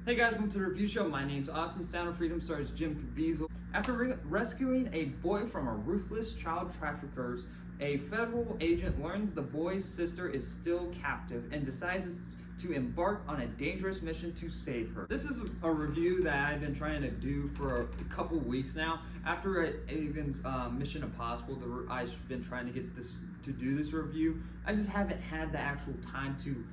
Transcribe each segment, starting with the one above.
Hey guys, welcome to the review show. My name's Austin. Sound of Freedom stars Jim Caviezel. After rescuing a boy from a ruthless child traffickers, a federal agent learns the boy's sister is still captive and decides to embark on a dangerous mission to save her. This is a review that I've been trying to do for a couple weeks now. After Aven's Mission Impossible, I've been trying to get to do this review. I just haven't had the actual time to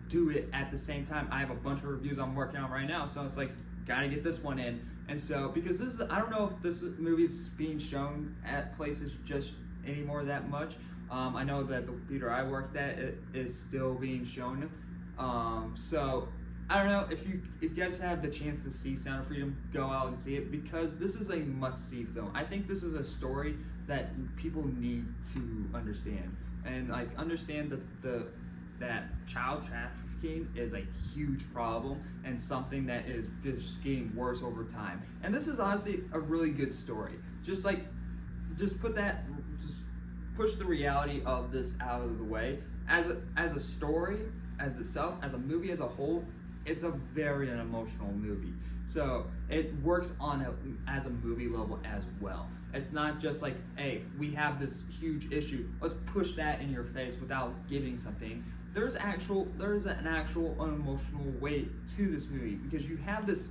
do it at the same time. I have a bunch of reviews I'm working on right now, so it's like, gotta get this one in. And so, because this is, I don't know if this movie's being shown at places just anymore that much. I know that the theater I worked at, it is still being shown. So, I don't know, if you guys have the chance to see Sound of Freedom, go out and see it, because this is a must-see film. I think this is a story that people need to understand. And like, understand that child trafficking is a huge problem and something that is just getting worse over time. And this is honestly a really good story. Just push the reality of this out of the way. As a story, as itself, as a movie as a whole, it's a very emotional movie. So it works as a movie level as well. It's not just like, hey, we have this huge issue, let's push that in your face without giving something. There's an actual emotional weight to this movie, because you have this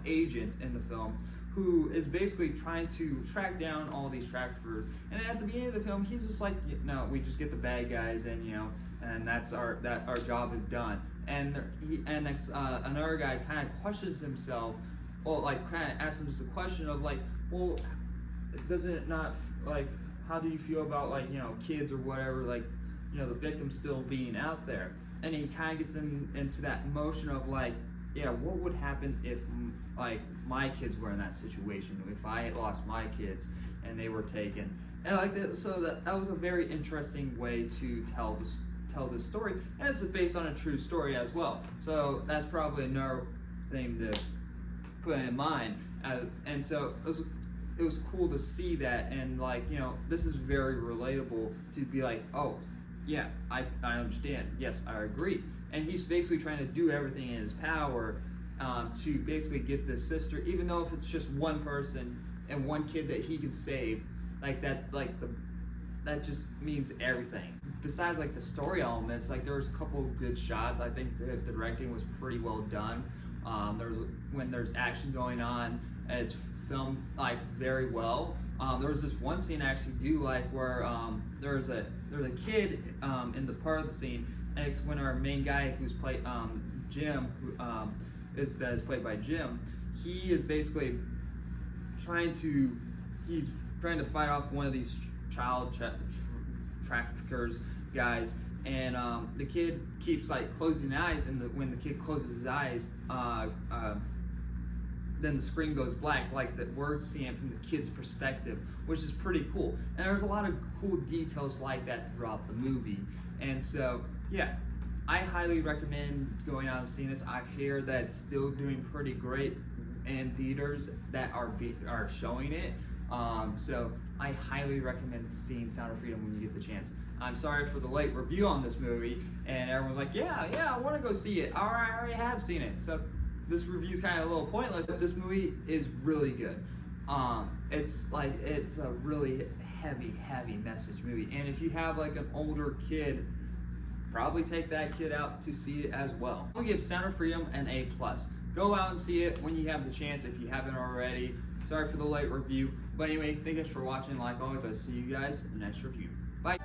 agent in the film who is basically trying to track down all these traffickers, and at the beginning of the film he's just like, no, we just get the bad guys, and and that's our job is done. And another guy kind of questions himself, well, like kind of asks him the question of like, well, does it not, like, how do you feel about, like, kids or whatever, like, the victim still being out there? And he kind of gets into that emotion of like, yeah, what would happen if like my kids were in that situation, if I had lost my kids and they were taken, and like that. So that was a very interesting way to tell this story, and it's based on a true story as well. So that's probably another thing to put in mind. And so it was cool to see that, and like, this is very relatable to be like, oh yeah, I understand, yes, I agree. And he's basically trying to do everything in his power to basically get this sister, even though if it's just one person and one kid that he can save, like that just means everything. Besides like the story elements, like there was a couple of good shots. I think the directing was pretty well done. When there's action going on, it's filmed like very well. There was this one scene I actually do like where there's a kid in the part of the scene, and it's when our main guy who's played Jim, that is played by Jim, he is basically trying to fight off one of these child traffickers guys, and the kid keeps like closing his eyes, and when the kid closes his eyes, then the screen goes black, like that we're seeing from the kid's perspective, which is pretty cool. And there's a lot of cool details like that throughout the movie. And so, yeah, I highly recommend going out and seeing this. I hear that it's still doing pretty great in theaters that are showing it. So I highly recommend seeing Sound of Freedom when you get the chance. I'm sorry for the late review on this movie, and everyone's like, yeah, I want to go see it. I already have seen it. So this review is kind of a little pointless, but this movie is really good. It's a really heavy message movie, and if you have like an older kid, probably take that kid out to see it as well. I'm gonna give Sound of Freedom an A+. Go out and see it when you have the chance if you haven't already. Sorry for the late review, but anyway, thank you guys for watching. Like always, I'll see you guys in the next review. Bye.